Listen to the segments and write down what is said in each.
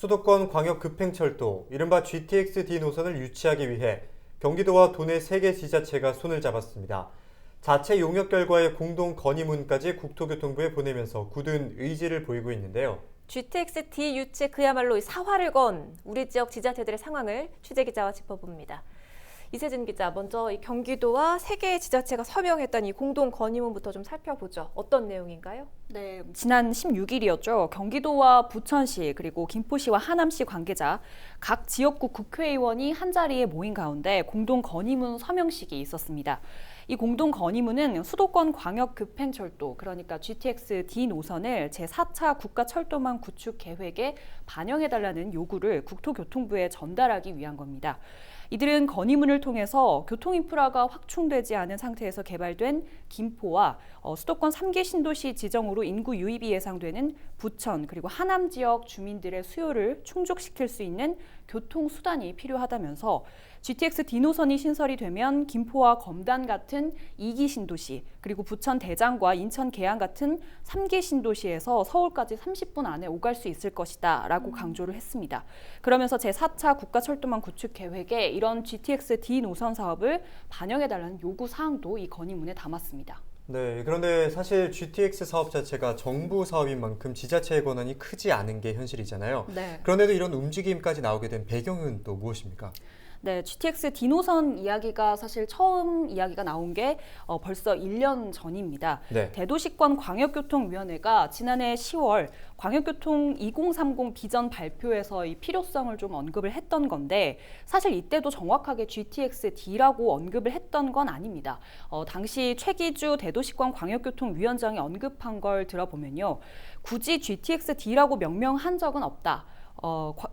수도권 광역급행철도, 이른바 GTX-D 노선을 유치하기 위해 경기도와 도내 3개 지자체가 손을 잡았습니다. 자체 용역 결과의 공동 건의문까지 국토교통부에 보내면서 굳은 의지를 보이고 있는데요. GTX-D 유치 그야말로 사활을 건 우리 지역 지자체들의 상황을 취재기자와 짚어봅니다. 이세진 기자, 먼저 이 경기도와 3개의 지자체가 서명했던 이 공동 건의문부터 좀 살펴보죠. 어떤 내용인가요? 네, 지난 16일이었죠. 경기도와 부천시 그리고 김포시와 하남시 관계자 각 지역구 국회의원이 한자리에 모인 가운데 공동 건의문 서명식이 있었습니다. 이 공동 건의문은 수도권 광역급행철도, 그러니까 GTX-D 노선을 제4차 국가철도망 구축 계획에 반영해달라는 요구를 국토교통부에 전달하기 위한 겁니다. 이들은 건의문을 통해서 교통인프라가 확충되지 않은 상태에서 개발된 김포와 수도권 3개 신도시 지정으로 인구 유입이 예상되는 부천 그리고 하남 지역 주민들의 수요를 충족시킬 수 있는 교통수단이 필요하다면서 GTX-D 노선이 신설이 되면 김포와 검단 같은 2기 신도시, 그리고 부천 대장과 인천 계양 같은 3개 신도시에서 서울까지 30분 안에 오갈 수 있을 것이다 라고 강조를 했습니다. 그러면서 제4차 국가철도망 구축 계획에 이런 GTX-D 노선 사업을 반영해달라는 요구사항도 이 건의문에 담았습니다. 네, 그런데 사실 GTX 사업 자체가 정부 사업인 만큼 지자체의 권한이 크지 않은 게 현실이잖아요. 네. 그런데도 이런 움직임까지 나오게 된 배경은 또 무엇입니까? 네, GTX-D 노선 이야기가 사실 처음 이야기가 나온 게 벌써 1년 전입니다. 네. 대도시권 광역교통위원회가 지난해 10월 광역교통 2030 비전 발표에서 이 필요성을 좀 언급을 했던 건데 사실 이때도 정확하게 GTX-D라고 언급을 했던 건 아닙니다. 당시 최기주 대도시권 광역교통위원장이 언급한 걸 들어보면요. 굳이 GTX-D라고 명명한 적은 없다.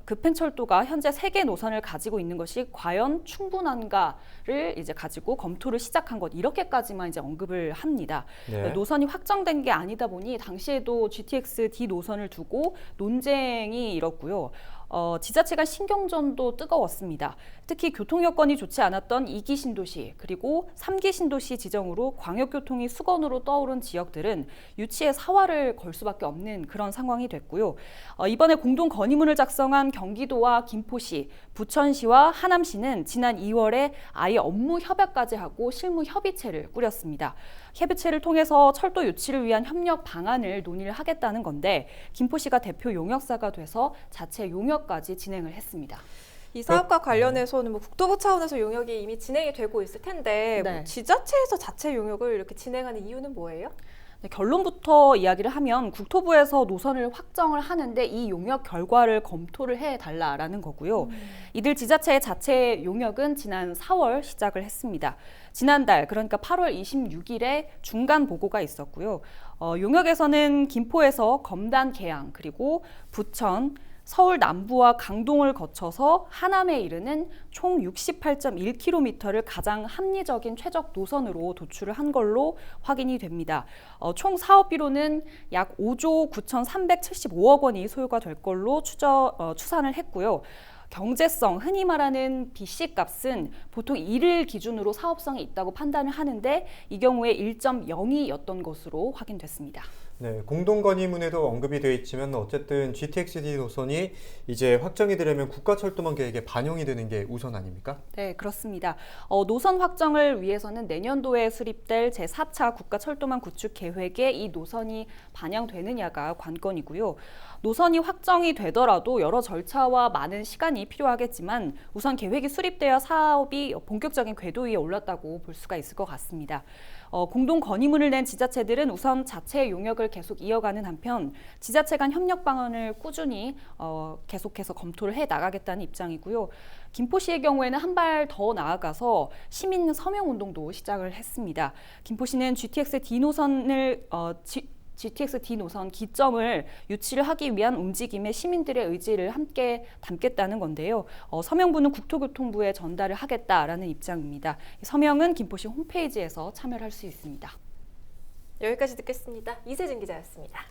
급행철도가 현재 3개 노선을 가지고 있는 것이 과연 충분한가를 이제 가지고 검토를 시작한 것, 이렇게까지만 이제 언급을 합니다. 네. 노선이 확정된 게 아니다 보니 당시에도 GTX-D 노선을 두고 논쟁이 일었고요. 지자체 간 신경전도 뜨거웠습니다. 특히 교통 여건이 좋지 않았던 2기 신도시 그리고 3기 신도시 지정으로 광역교통이 수건으로 떠오른 지역들은 유치에 사활을 걸 수밖에 없는 그런 상황이 됐고요. 이번에 공동 건의문을 작성한 경기도와 김포시, 부천시와 하남시는 지난 2월에 아예 업무 협약까지 하고 실무 협의체를 꾸렸습니다. 협의체를 통해서 철도 유치를 위한 협력 방안을 논의를 하겠다는 건데 김포시가 대표 용역사가 돼서 자체 용역까지 진행을 했습니다. 이 사업과 관련해서는 국토부 차원에서 용역이 이미 진행이 되고 있을 텐데 네. 지자체에서 자체 용역을 이렇게 진행하는 이유는 뭐예요? 네, 결론부터 이야기를 하면 국토부에서 노선을 확정을 하는데 이 용역 결과를 검토를 해달라라는 거고요. 이들 지자체의 자체 용역은 지난 4월 시작을 했습니다. 지난달, 그러니까 8월 26일에 중간 보고가 있었고요. 용역에서는 김포에서 검단 계양 그리고 부천, 서울 남부와 강동을 거쳐서 하남에 이르는 총 68.1km를 가장 합리적인 최적 노선으로 도출을 한 걸로 확인이 됩니다. 총 사업비로는 약 5조 9,375억 원이 소요가 될 걸로 추산을 했고요. 경제성, 흔히 말하는 BC 값은 보통 1을 기준으로 사업성이 있다고 판단을 하는데 이 경우에 1.02였던 것으로 확인됐습니다. 네, 공동건의문에도 언급이 되어 있지만 어쨌든 GTX-D 노선이 이제 확정이 되려면 국가철도망 계획에 반영이 되는 게 우선 아닙니까? 네, 그렇습니다. 노선 확정을 위해서는 내년도에 수립될 제4차 국가철도망 구축 계획에 이 노선이 반영되느냐가 관건이고요. 노선이 확정이 되더라도 여러 절차와 많은 시간이 필요하겠지만 우선 계획이 수립되어 사업이 본격적인 궤도 위에 올랐다고 볼 수가 있을 것 같습니다. 공동 건의문을 낸 지자체들은 우선 자체 용역을 계속 이어가는 한편 지자체 간 협력 방안을 꾸준히 계속해서 검토를 해 나가겠다는 입장이고요. 김포시의 경우에는 한 발 더 나아가서 시민 서명 운동도 시작을 했습니다. 김포시는 GTX-D 노선 기점을 유치를 하기 위한 움직임에 시민들의 의지를 함께 담겠다는 건데요. 서명부는 국토교통부에 전달을 하겠다라는 입장입니다. 서명은 김포시 홈페이지에서 참여를 할 수 있습니다. 여기까지 듣겠습니다. 이세진 기자였습니다.